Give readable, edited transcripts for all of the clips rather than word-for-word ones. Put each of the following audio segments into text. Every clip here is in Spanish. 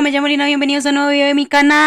me llamo Lina, bienvenidos a un nuevo video de mi canal.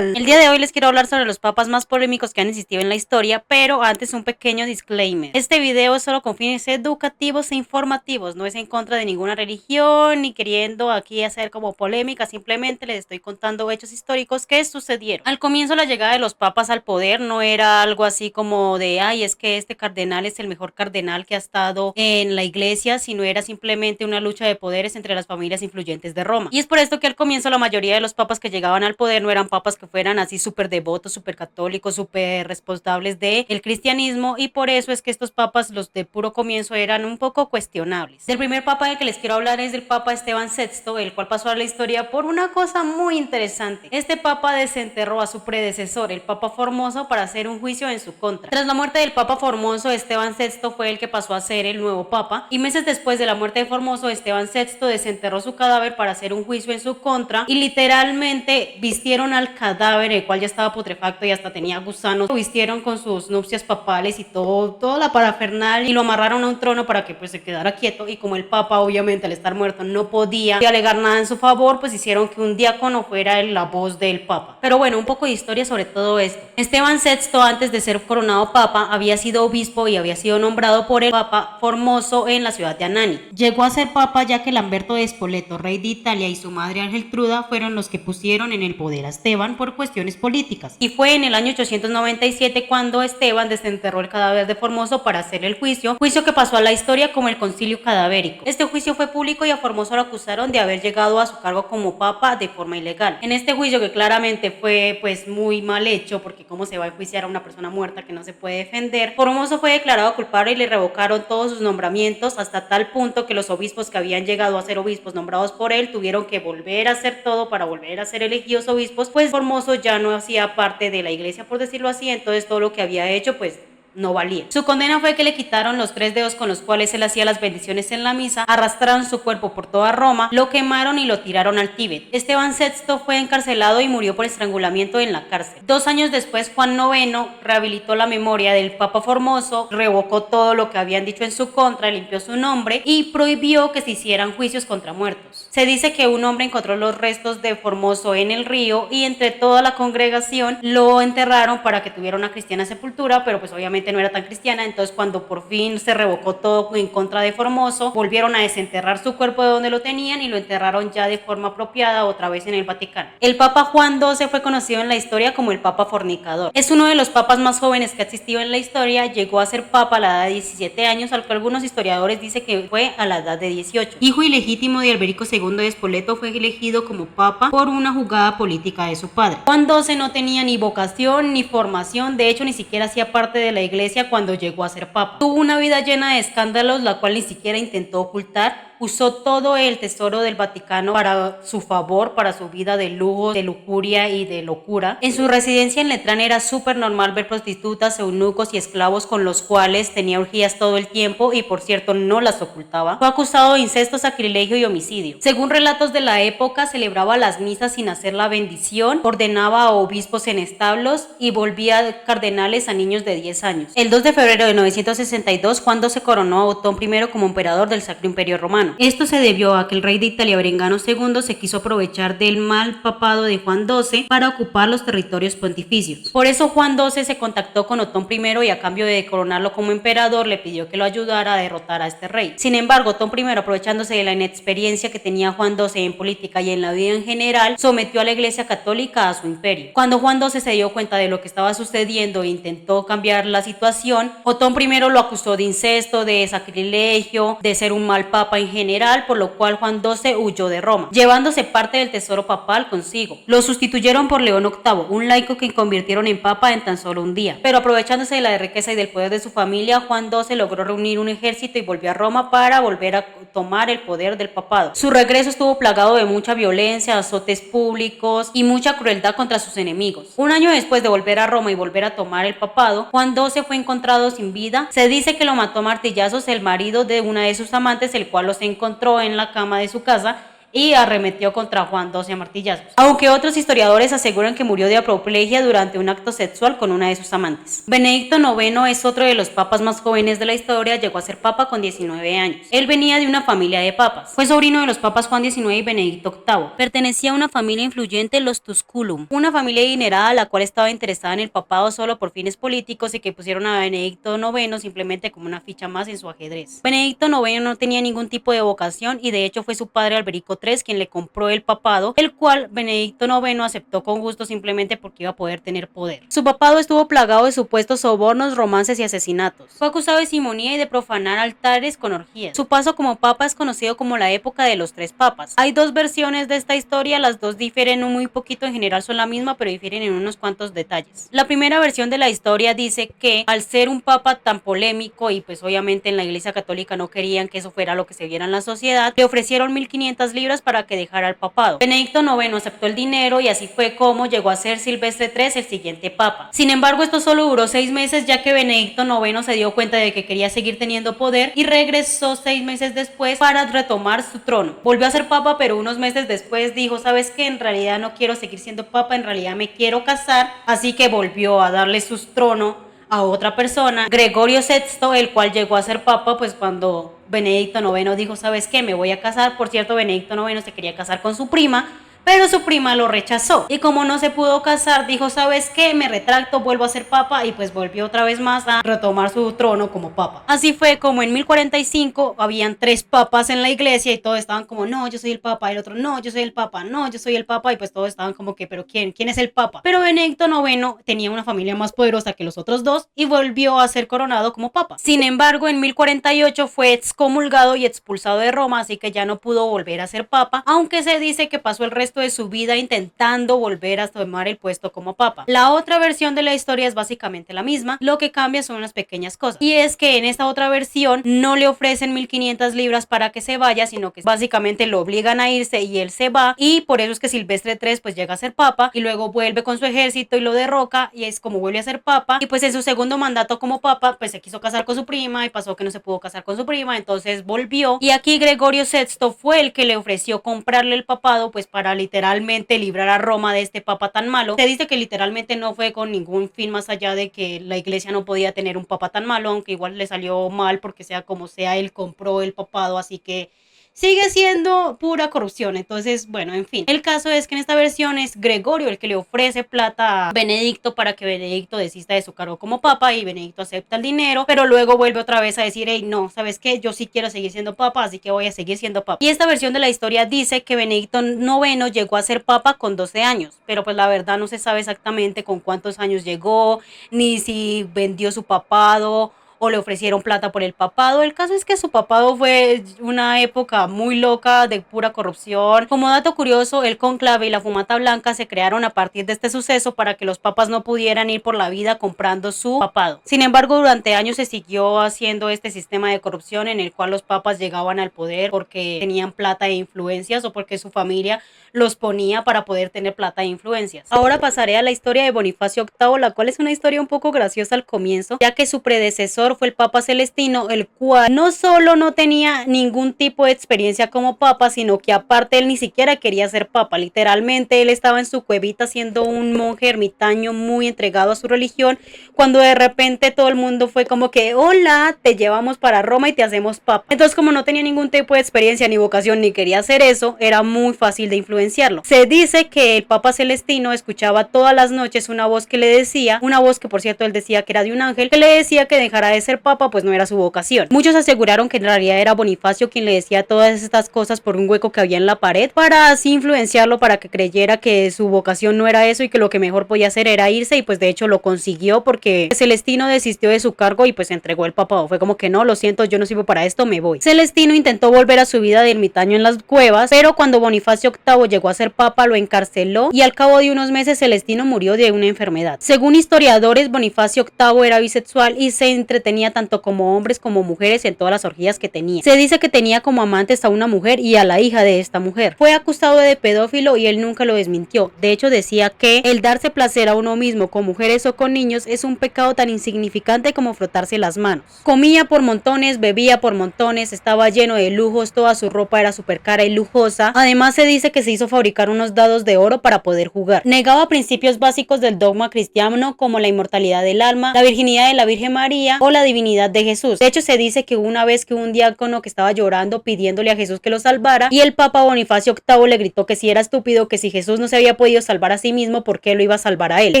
El día de hoy les quiero hablar sobre los papas más polémicos que han existido en la historia, pero antes un pequeño disclaimer. Este video es solo con fines educativos e informativos, no es en contra de ninguna religión, ni queriendo aquí hacer como polémica, simplemente les estoy contando hechos históricos que sucedieron. Al comienzo la llegada de los papas al poder no era algo así como de, ay, es que este cardenal es el mejor cardenal que ha estado en la iglesia, sino era simplemente una lucha de poderes entre las familias influyentes de Roma. Y es por esto que al comienzo la mayoría de los papas que llegaban al poder no eran papas que fueran así súper devotos, súper católicos, súper responsables del cristianismo, y por eso es que estos papas, los de puro comienzo, eran un poco cuestionables. Del primer papa del que les quiero hablar es del papa Esteban VI, el cual pasó a la historia por una cosa muy interesante. Este papa desenterró a su predecesor, el papa Formoso, para hacer un juicio en su contra. Tras la muerte del papa Formoso, Esteban VI fue el que pasó a ser el nuevo papa, y meses después de la muerte de Formoso, Esteban VI desenterró su cadáver para hacer un juicio en su contra, y literalmente vistieron al cadáver, el cual ya estaba putrefacto y hasta tenía gusanos, lo vistieron con sus nupcias papales y toda la parafernalia, y lo amarraron a un trono para que pues se quedara quieto. Y como el papa obviamente al estar muerto no podía alegar nada en su favor, pues hicieron que un diácono fuera la voz del papa. Pero bueno, un poco de historia sobre todo esto. Esteban VI, antes de ser coronado papa, había sido obispo y había sido nombrado por el papa Formoso en la ciudad de Anani. Llegó a ser papa ya que Lamberto de Spoleto, rey de Italia, y su madre Gertruda fueron los que pusieron en el poder a Esteban por cuestiones políticas. Y fue en el año 897 cuando Esteban desenterró el cadáver de Formoso para hacer el juicio que pasó a la historia como el concilio cadavérico. Este juicio fue público y a Formoso lo acusaron de haber llegado a su cargo como papa de forma ilegal. En este juicio, que claramente fue pues muy mal hecho, porque cómo se va a enjuiciar a una persona muerta que no se puede defender, Formoso fue declarado culpable y le revocaron todos sus nombramientos, hasta tal punto que los obispos que habían llegado a ser obispos nombrados por él tuvieron que volver a hacer todo para volver a ser elegidos obispos, pues Formoso ya no hacía parte de la iglesia, por decirlo así. Entonces todo lo que había hecho pues no valía. Su condena fue que le quitaron los 3 dedos con los cuales él hacía las bendiciones en la misa, arrastraron su cuerpo por toda Roma, lo quemaron y lo tiraron al Tíbet. Esteban VI fue encarcelado y murió por estrangulamiento en la cárcel. 2 años después, Juan IX rehabilitó la memoria del papa Formoso, revocó todo lo que habían dicho en su contra, limpió su nombre y prohibió que se hicieran juicios contra muertos. Se dice que un hombre encontró los restos de Formoso en el río y entre toda la congregación lo enterraron para que tuviera una cristiana sepultura, pero pues obviamente no era tan cristiana. Entonces cuando por fin se revocó todo en contra de Formoso, volvieron a desenterrar su cuerpo de donde lo tenían y lo enterraron ya de forma apropiada otra vez en el Vaticano. El papa Juan XII fue conocido en la historia como el papa fornicador. Es uno de los papas más jóvenes que ha existido en la historia, llegó a ser papa a la edad de 17 años, al que algunos historiadores dicen que fue a la edad de 18. Hijo ilegítimo de Alberico II de Spoleto, fue elegido como papa por una jugada política de su padre. Juan XII no tenía ni vocación ni formación, de hecho ni siquiera hacía parte de la iglesia cuando llegó a ser papa. Tuvo una vida llena de escándalos, la cual ni siquiera intentó ocultar. Usó todo el tesoro del Vaticano para su favor, para su vida de lujo, de lujuria y de locura. En su residencia en Letrán era súper normal ver prostitutas, eunucos y esclavos con los cuales tenía orgías todo el tiempo, y por cierto no las ocultaba. Fue acusado de incesto, sacrilegio y homicidio. Según relatos de la época, celebraba las misas sin hacer la bendición, ordenaba a obispos en establos y volvía cardenales a niños de 10 años. El 2 de febrero de 962, Juan II se coronó a Otón I como emperador del Sacro Imperio Romano. Esto se debió a que el rey de Italia, Berengano II, se quiso aprovechar del mal papado de Juan XII para ocupar los territorios pontificios. Por eso Juan XII se contactó con Otón I y a cambio de coronarlo como emperador le pidió que lo ayudara a derrotar a este rey. Sin embargo, Otón I, aprovechándose de la inexperiencia que tenía Juan XII en política y en la vida en general, sometió a la Iglesia Católica a su imperio. Cuando Juan XII se dio cuenta de lo que estaba sucediendo e intentó cambiar la situación, Otón I lo acusó de incesto, de sacrilegio, de ser un mal papa en general, por lo cual Juan XII huyó de Roma, llevándose parte del tesoro papal consigo. Lo sustituyeron por León VIII, un laico que convirtieron en papa en tan solo un día. Pero aprovechándose de la riqueza y del poder de su familia, Juan XII logró reunir un ejército y volvió a Roma para volver a tomar el poder del papado. Su regreso estuvo plagado de mucha violencia, azotes públicos y mucha crueldad contra sus enemigos. Un año después de volver a Roma y volver a tomar el papado, Juan XII fue encontrado sin vida. Se dice que lo mató a martillazos el marido de una de sus amantes, el cual los encontró en la cama de su casa y arremetió contra Juan XII a martillazos, aunque otros historiadores aseguran que murió de apoplejía durante un acto sexual con una de sus amantes. Benedicto IX es otro de los papas más jóvenes de la historia, llegó a ser papa con 19 años. Él venía de una familia de papas, fue sobrino de los papas Juan XIX y Benedicto VIII. Pertenecía a una familia influyente, los Tusculum, una familia adinerada la cual estaba interesada en el papado solo por fines políticos y que pusieron a Benedicto IX simplemente como una ficha más en su ajedrez. Benedicto IX no tenía ningún tipo de vocación y de hecho fue su padre Alberico III quien le compró el papado, el cual Benedicto IX aceptó con gusto simplemente porque iba a poder tener poder. Su papado estuvo plagado de supuestos sobornos, romances y asesinatos. Fue acusado de simonía y de profanar altares con orgías. Su paso como papa es conocido como la época de los tres papas. Hay dos versiones de esta historia, las dos difieren muy poquito, en general son la misma, pero difieren en unos cuantos detalles. La primera versión de la historia dice que al ser un papa tan polémico y pues obviamente en la Iglesia Católica no querían que eso fuera lo que se viera en la sociedad, le ofrecieron 1500 libras para que dejara el papado. Benedicto IX aceptó el dinero y así fue como llegó a ser Silvestre III el siguiente papa. Sin embargo, esto solo duró 6 meses, ya que Benedicto IX se dio cuenta de que quería seguir teniendo poder y regresó 6 meses después para retomar su trono. Volvió a ser papa, pero unos meses después dijo, ¿sabes qué? En realidad no quiero seguir siendo papa, en realidad me quiero casar, así que volvió a darle su trono a otra persona, Gregorio VI, el cual llegó a ser papa pues cuando Benedicto IX dijo, ¿sabes qué? Me voy a casar. Por cierto, Benedicto IX se quería casar con su prima, pero su prima lo rechazó. Y como no se pudo casar, dijo, ¿sabes qué? Me retracto, vuelvo a ser papa, y pues volvió otra vez más a retomar su trono como papa. Así fue como en 1045 habían 3 papas en la iglesia y todos estaban como, no, yo soy el papa, el otro, no, yo soy el papa, no, yo soy el papa, y pues todos estaban como que, pero ¿quién es el papa? Pero Benedicto IX tenía una familia más poderosa que los otros dos y volvió a ser coronado como papa. Sin embargo, en 1048 fue excomulgado y expulsado de Roma, así que ya no pudo volver a ser papa, aunque se dice que pasó el resto de su vida intentando volver a tomar el puesto como papa. La otra versión de la historia es básicamente la misma, lo que cambia son unas pequeñas cosas, y es que en esta otra versión no le ofrecen 1500 libras para que se vaya, sino que básicamente lo obligan a irse y él se va, y por eso es que Silvestre III pues llega a ser papa y luego vuelve con su ejército y lo derroca, y es como vuelve a ser papa, y pues en su segundo mandato como papa pues se quiso casar con su prima y pasó que no se pudo casar con su prima, entonces volvió, y aquí Gregorio VI fue el que le ofreció comprarle el papado pues para literalmente librar a Roma de este papa tan malo. Se dice que literalmente no fue con ningún fin más allá de que la iglesia no podía tener un papa tan malo, aunque igual le salió mal porque sea como sea, él compró el papado, así que sigue siendo pura corrupción. Entonces, bueno, en fin. El caso es que en esta versión es Gregorio el que le ofrece plata a Benedicto para que Benedicto desista de su cargo como papa, y Benedicto acepta el dinero, pero luego vuelve otra vez a decir, hey, no, ¿sabes qué? Yo sí quiero seguir siendo papa, así que voy a seguir siendo papa. Y esta versión de la historia dice que Benedicto IX llegó a ser papa con 12 años, pero pues la verdad no se sabe exactamente con cuántos años llegó, ni si vendió su papado o le ofrecieron plata por el papado. El caso es que su papado fue una época muy loca de pura corrupción. Como dato curioso, el cónclave y la fumata blanca se crearon a partir de este suceso para que los papas no pudieran ir por la vida comprando su papado. Sin embargo, durante años se siguió haciendo este sistema de corrupción en el cual los papas llegaban al poder porque tenían plata e influencias o porque su familia los ponía para poder tener plata e influencias. Ahora pasaré a la historia de Bonifacio VIII, la cual es una historia un poco graciosa al comienzo, ya que su predecesor fue el Papa Celestino, el cual no solo no tenía ningún tipo de experiencia como papa, sino que aparte él ni siquiera quería ser papa. Literalmente él estaba en su cuevita siendo un monje ermitaño muy entregado a su religión, cuando de repente todo el mundo fue como que, hola, te llevamos para Roma y te hacemos papa. Entonces, como no tenía ningún tipo de experiencia ni vocación ni quería hacer eso, era muy fácil de influenciarlo. Se dice que el Papa Celestino escuchaba todas las noches una voz que le decía, una voz que por cierto él decía que era de un ángel, que le decía que dejara de ser papa, pues no era su vocación. Muchos aseguraron que en realidad era Bonifacio quien le decía todas estas cosas por un hueco que había en la pared, para así influenciarlo, para que creyera que su vocación no era eso y que lo que mejor podía hacer era irse, y pues de hecho lo consiguió porque Celestino desistió de su cargo y pues entregó el papado. Fue como que no, lo siento, yo no sirvo para esto, me voy. Celestino intentó volver a su vida de ermitaño en las cuevas, pero cuando Bonifacio VIII llegó a ser papa lo encarceló y al cabo de unos meses Celestino murió de una enfermedad. Según historiadores, Bonifacio VIII era bisexual y se entretenía tenía tanto como hombres como mujeres en todas las orgías que tenía. Se dice que tenía como amantes a una mujer y a la hija de esta mujer. Fue acusado de pedófilo y él nunca lo desmintió. De hecho, decía que el darse placer a uno mismo con mujeres o con niños es un pecado tan insignificante como frotarse las manos. Comía por montones, bebía por montones, estaba lleno de lujos, toda su ropa era súper cara y lujosa. Además, se dice que se hizo fabricar unos dados de oro para poder jugar. Negaba principios básicos del dogma cristiano como la inmortalidad del alma, la virginidad de la Virgen María o la divinidad de Jesús. De hecho, se dice que una vez que un diácono que estaba llorando pidiéndole a Jesús que lo salvara, y el Papa Bonifacio VIII le gritó que si era estúpido, que si Jesús no se había podido salvar a sí mismo, ¿por qué lo iba a salvar a él? Que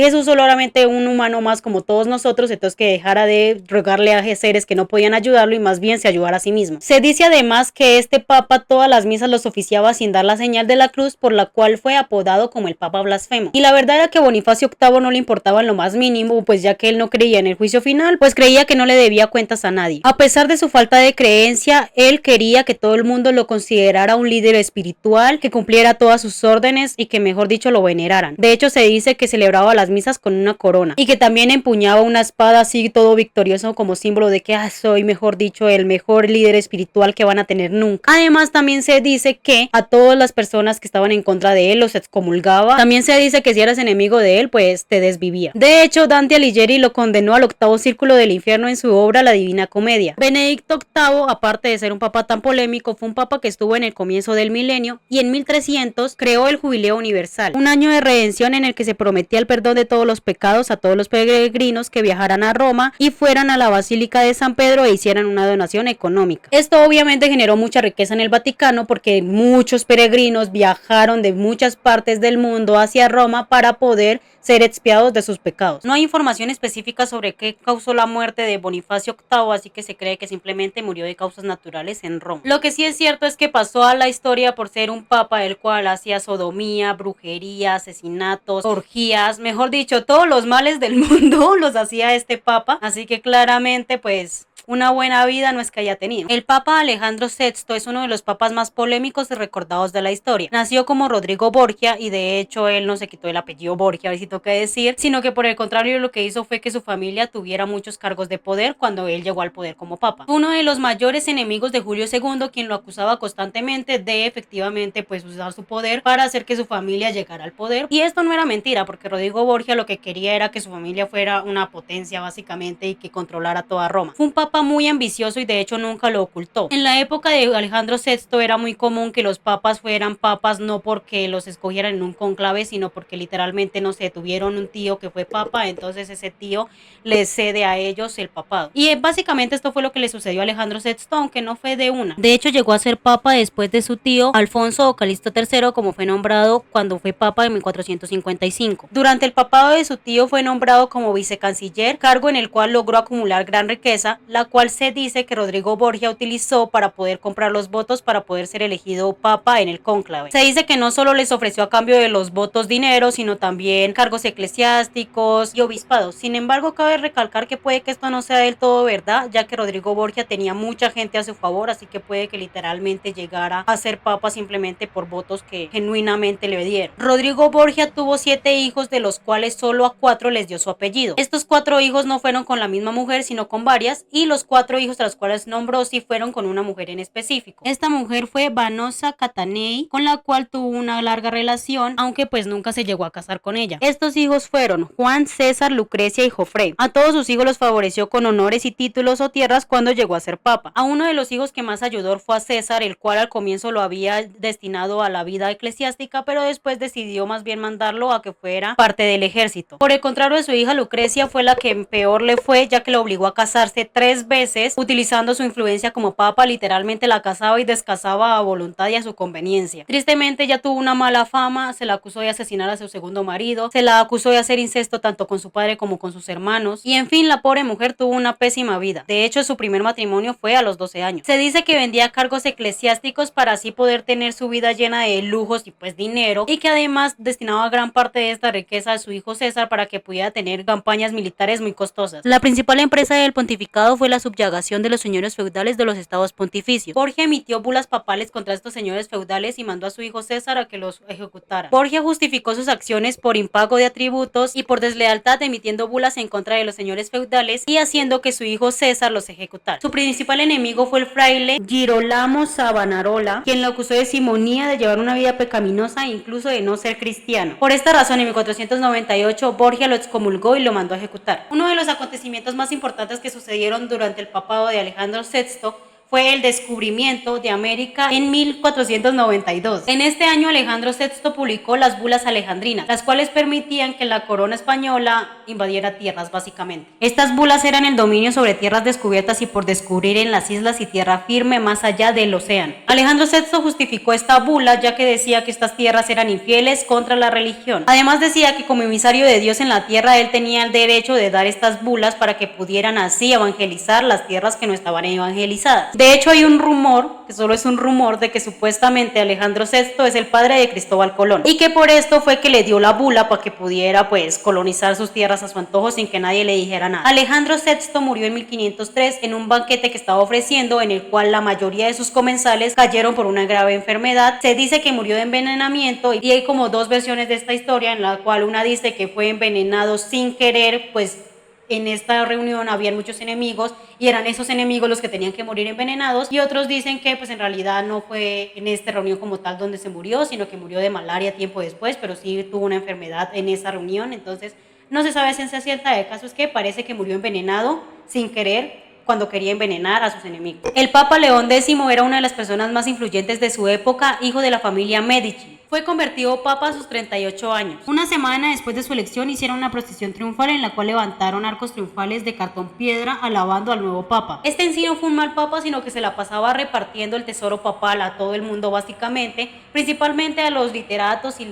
Jesús solamente un humano más como todos nosotros, entonces que dejara de rogarle a seres que no podían ayudarlo y más bien se ayudara a sí mismo. Se dice además que este Papa todas las misas los oficiaba sin dar la señal de la cruz, por la cual fue apodado como el Papa blasfemo. Y la verdad era que Bonifacio VIII no le importaba en lo más mínimo, pues ya que él no creía en el juicio final, pues creía que no le debía cuentas a nadie. A pesar de su falta de creencia, él quería que todo el mundo lo considerara un líder espiritual, que cumpliera todas sus órdenes y que mejor dicho lo veneraran. De hecho, se dice que celebraba las misas con una corona y que también empuñaba una espada así todo victorioso como símbolo de que soy mejor dicho el mejor líder espiritual que van a tener nunca. Además, también se dice que a todas las personas que estaban en contra de él los excomulgaba. También se dice que si eras enemigo de él, pues te desvivía. De hecho, Dante Alighieri lo condenó al octavo círculo del infierno en su obra La Divina Comedia. Benedicto VIII, aparte de ser un papa tan polémico, fue un papa que estuvo en el comienzo del milenio y en 1300 creó el Jubileo Universal, un año de redención en el que se prometía el perdón de todos los pecados a todos los peregrinos que viajaran a Roma y fueran a la Basílica de San Pedro e hicieran una donación económica. Esto obviamente generó mucha riqueza en el Vaticano porque muchos peregrinos viajaron de muchas partes del mundo hacia Roma para poder ser expiados de sus pecados. No hay información específica sobre qué causó la muerte de Bonifacio VIII, así que se cree que simplemente murió de causas naturales en Roma. Lo que sí es cierto es que pasó a la historia por ser un papa el cual hacía sodomía, brujería, asesinatos, orgías, mejor dicho, todos los males del mundo los hacía este papa, así que claramente pues una buena vida no es que haya tenido. El Papa Alejandro VI es uno de los papas más polémicos y recordados de la historia. Nació como Rodrigo Borgia y de hecho él no se quitó el apellido Borgia, a ver si tengo que decir, sino que por el contrario lo que hizo fue que su familia tuviera muchos cargos de poder cuando él llegó al poder como papa. Fue uno de los mayores enemigos de Julio II, quien lo acusaba constantemente de efectivamente pues usar su poder para hacer que su familia llegara al poder. Y esto no era mentira, porque Rodrigo Borgia lo que quería era que su familia fuera una potencia básicamente y que controlara toda Roma. Fue un papa muy ambicioso y de hecho nunca lo ocultó. En la época de Alejandro VI era muy común que los papas fueran papas no porque los escogieran en un conclave, sino porque literalmente, no sé, tuvieron un tío que fue papa, entonces ese tío le cede a ellos el papado. Y básicamente esto fue lo que le sucedió a Alejandro VI, aunque no fue de una. De hecho llegó a ser papa después de su tío Alfonso o Calixto III, como fue nombrado cuando fue papa en 1455. Durante el papado de su tío fue nombrado como vicecanciller, cargo en el cual logró acumular gran riqueza, la cual se dice que Rodrigo Borgia utilizó para poder comprar los votos para poder ser elegido papa en el cónclave. Se dice que no solo les ofreció a cambio de los votos dinero, sino también cargos eclesiásticos y obispados. Sin embargo, cabe recalcar que puede que esto no sea del todo verdad, ya que Rodrigo Borgia tenía mucha gente a su favor, así que puede que literalmente llegara a ser papa simplemente por votos que genuinamente le dieron. Rodrigo Borgia tuvo 7 hijos, de los cuales solo a 4 les dio su apellido. Estos 4 hijos no fueron con la misma mujer, sino con varias, y los 4 hijos a los cuales nombró sí fueron con una mujer en específico. Esta mujer fue Vanosa Catanei, con la cual tuvo una larga relación, aunque pues nunca se llegó a casar con ella. Estos hijos fueron Juan, César, Lucrecia y Jofre. A todos sus hijos los favoreció con honores y títulos o tierras cuando llegó a ser papa. A uno de los hijos que más ayudó fue a César, el cual al comienzo lo había destinado a la vida eclesiástica, pero después decidió más bien mandarlo a que fuera parte del ejército. Por el contrario, de su hija Lucrecia fue la que peor le fue, ya que la obligó a casarse 3 veces, utilizando su influencia como papa, literalmente la casaba y descasaba a voluntad y a su conveniencia. Tristemente ella tuvo una mala fama, se la acusó de asesinar a su segundo marido, se la acusó de hacer incesto tanto con su padre como con sus hermanos, y en fin, la pobre mujer tuvo una pésima vida. De hecho, su primer matrimonio fue a los 12 años. Se dice que vendía cargos eclesiásticos para así poder tener su vida llena de lujos y pues dinero, y que además destinaba gran parte de esta riqueza a su hijo César para que pudiera tener campañas militares muy costosas. La principal empresa del pontificado fue la subyugación de los señores feudales de los estados pontificios. Borgia emitió bulas papales contra estos señores feudales y mandó a su hijo César a que los ejecutara. Borgia justificó sus acciones por impago de atributos y por deslealtad, emitiendo bulas en contra de los señores feudales y haciendo que su hijo César los ejecutara. Su principal enemigo fue el fraile Girolamo Savonarola, quien lo acusó de simonía, de llevar una vida pecaminosa e incluso de no ser cristiano. Por esta razón, en 1498, Borgia lo excomulgó y lo mandó a ejecutar. Uno de los acontecimientos más importantes que sucedieron durante el papado de Alejandro VI fue el descubrimiento de América en 1492. En este año Alejandro VI publicó las bulas alejandrinas, las cuales permitían que la corona española invadiera tierras básicamente. Estas bulas eran el dominio sobre tierras descubiertas y por descubrir en las islas y tierra firme más allá del océano. Alejandro VI justificó esta bula ya que decía que estas tierras eran infieles contra la religión. Además decía que como emisario de Dios en la tierra, él tenía el derecho de dar estas bulas para que pudieran así evangelizar las tierras que no estaban evangelizadas. De hecho, hay un rumor, que solo es un rumor, de que supuestamente Alejandro VI es el padre de Cristóbal Colón y que por esto fue que le dio la bula para que pudiera colonizar sus tierras a su antojo sin que nadie le dijera nada. Alejandro VI murió en 1503 en un banquete que estaba ofreciendo, en el cual la mayoría de sus comensales cayeron por una grave enfermedad. Se dice que murió de envenenamiento y hay como dos versiones de esta historia, en la cual una dice que fue envenenado sin querer, pues en esta reunión habían muchos enemigos y eran esos enemigos los que tenían que morir envenenados, y otros dicen que pues en realidad no fue en esta reunión como tal donde se murió, sino que murió de malaria tiempo después, pero sí tuvo una enfermedad en esa reunión. Entonces no se sabe ciencia cierta. El caso es que parece que murió envenenado sin querer cuando quería envenenar a sus enemigos. El Papa León X era una de las personas más influyentes de su época, hijo de la familia Medici. Fue convertido papa a sus 38 años. Una semana después de su elección hicieron una procesión triunfal en la cual levantaron arcos triunfales de cartón piedra alabando al nuevo papa. Este en sí no fue un mal papa, sino que se la pasaba repartiendo el tesoro papal a todo el mundo básicamente, principalmente a los literatos y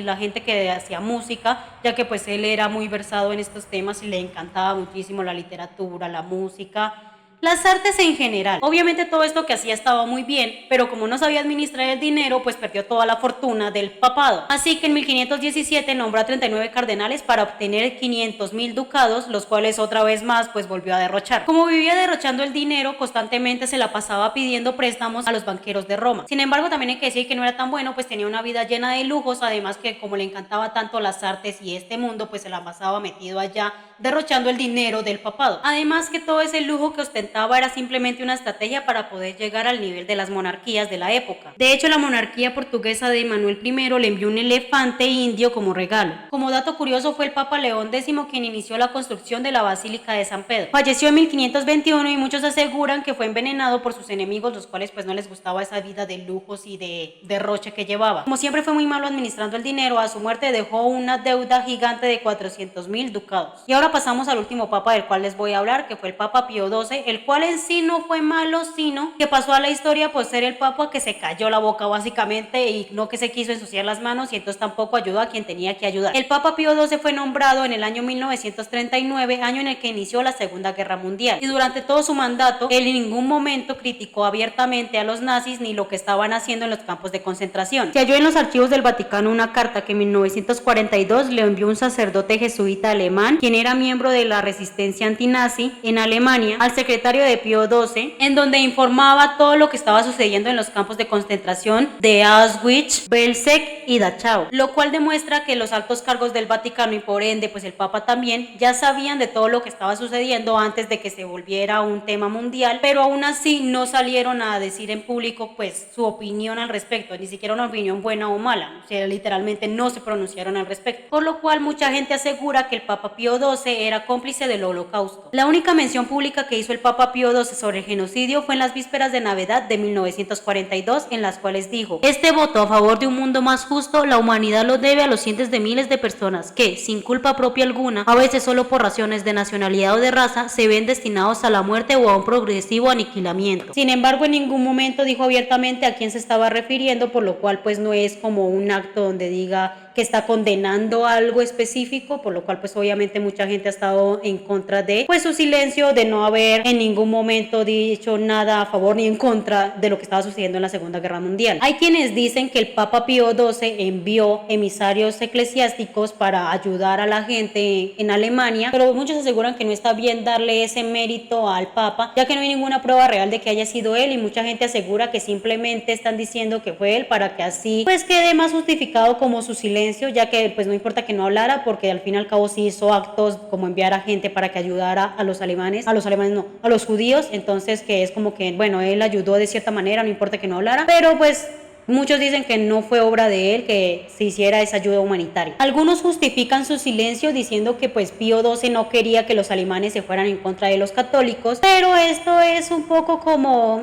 la gente que hacía música, ya que pues él era muy versado en estos temas y le encantaba muchísimo la literatura, la música, las artes en general. Obviamente todo esto que hacía estaba muy bien, pero como no sabía administrar el dinero, pues perdió toda la fortuna del papado. Así que en 1517 nombró a 39 cardenales para obtener 500.000 ducados, los cuales otra vez más pues volvió a derrochar. Como vivía derrochando el dinero, constantemente se la pasaba pidiendo préstamos a los banqueros de Roma. Sin embargo, también hay que decir que no era tan bueno, pues tenía una vida llena de lujos, además que como le encantaba tanto las artes y este mundo, pues se la pasaba metido allá derrochando el dinero del papado. Además que todo ese lujo que ostentaba era simplemente una estrategia para poder llegar al nivel de las monarquías de la época. De hecho, la monarquía portuguesa de Manuel I le envió un elefante indio como regalo. Como dato curioso, fue el Papa León X quien inició la construcción de la Basílica de San Pedro. Falleció en 1521 y muchos aseguran que fue envenenado por sus enemigos, los cuales pues no les gustaba esa vida de lujos y de derroche que llevaba. Como siempre fue muy malo administrando el dinero, a su muerte dejó una deuda gigante de 400.000 ducados. Y ahora pasamos al último papa del cual les voy a hablar, que fue el Papa Pío XII, el cual en sí no fue malo, sino que pasó a la historia por ser el papa que se cayó la boca básicamente y no que se quiso ensuciar las manos, y entonces tampoco ayudó a quien tenía que ayudar. El Papa Pío XII fue nombrado en el año 1939, año en el que inició la Segunda Guerra Mundial, y durante todo su mandato él en ningún momento criticó abiertamente a los nazis ni lo que estaban haciendo en los campos de concentración. Se halló en los archivos del Vaticano una carta que en 1942 le envió un sacerdote jesuita alemán, quien era miembro de la resistencia antinazi en Alemania, al secretario de Pío XII, en donde informaba todo lo que estaba sucediendo en los campos de concentración de Auschwitz, Belzec y Dachau, lo cual demuestra que los altos cargos del Vaticano y por ende pues el Papa también ya sabían de todo lo que estaba sucediendo antes de que se volviera un tema mundial, pero aún así no salieron a decir en público pues su opinión al respecto, ni siquiera una opinión buena o mala, o sea, literalmente no se pronunciaron al respecto, por lo cual mucha gente asegura que el Papa Pío XII era cómplice del Holocausto. La única mención pública que hizo el Papa Pío XII sobre el genocidio fue en las vísperas de Navidad de 1942, en las cuales dijo: este voto a favor de un mundo más justo, la humanidad lo debe a los cientos de miles de personas que, sin culpa propia alguna, a veces solo por razones de nacionalidad o de raza, se ven destinados a la muerte o a un progresivo aniquilamiento. Sin embargo, en ningún momento dijo abiertamente a quién se estaba refiriendo, por lo cual pues no es como un acto donde diga que está condenando algo específico, por lo cual pues obviamente mucha gente ha estado en contra de pues su silencio, de no haber en ningún momento dicho nada a favor ni en contra de lo que estaba sucediendo en la Segunda Guerra Mundial. Hay quienes dicen que el Papa Pío XII envió emisarios eclesiásticos para ayudar a la gente en Alemania, pero muchos aseguran que no está bien darle ese mérito al Papa, ya que no hay ninguna prueba real de que haya sido él, y mucha gente asegura que simplemente están diciendo que fue él para que así pues quede más justificado como su silencio, ya que pues no importa que no hablara, porque al fin y al cabo sí hizo actos como enviar a gente para que ayudara a los alemanes no, a los judíos. Entonces que es como que bueno, él ayudó de cierta manera, no importa que no hablara, pero pues muchos dicen que no fue obra de él que se hiciera esa ayuda humanitaria. Algunos justifican su silencio diciendo que pues Pío XII no quería que los alemanes se fueran en contra de los católicos, pero esto es un poco como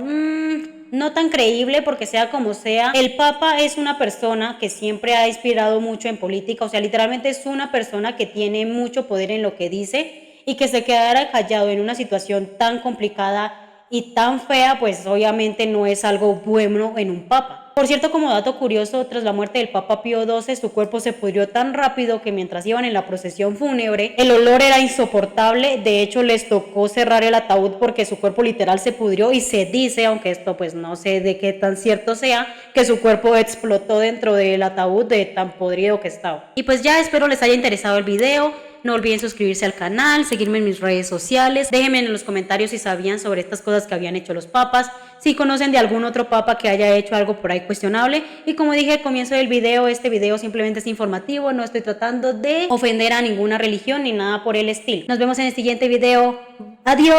no tan creíble, porque sea como sea, el Papa es una persona que siempre ha inspirado mucho en política, o sea, literalmente es una persona que tiene mucho poder en lo que dice, y que se quedara callado en una situación tan complicada y tan fea, pues obviamente no es algo bueno en un Papa. Por cierto, como dato curioso, tras la muerte del Papa Pío XII, su cuerpo se pudrió tan rápido que mientras iban en la procesión fúnebre, el olor era insoportable. De hecho, les tocó cerrar el ataúd porque su cuerpo literal se pudrió, y se dice, aunque esto pues no sé de qué tan cierto sea, que su cuerpo explotó dentro del ataúd de tan podrido que estaba. Y pues ya, espero les haya interesado el video. No olviden suscribirse al canal, seguirme en mis redes sociales, déjenme en los comentarios si sabían sobre estas cosas que habían hecho los papas, si conocen de algún otro papa que haya hecho algo por ahí cuestionable. Y como dije al comienzo del video, este video simplemente es informativo, no estoy tratando de ofender a ninguna religión ni nada por el estilo. Nos vemos en el siguiente video. ¡Adiós!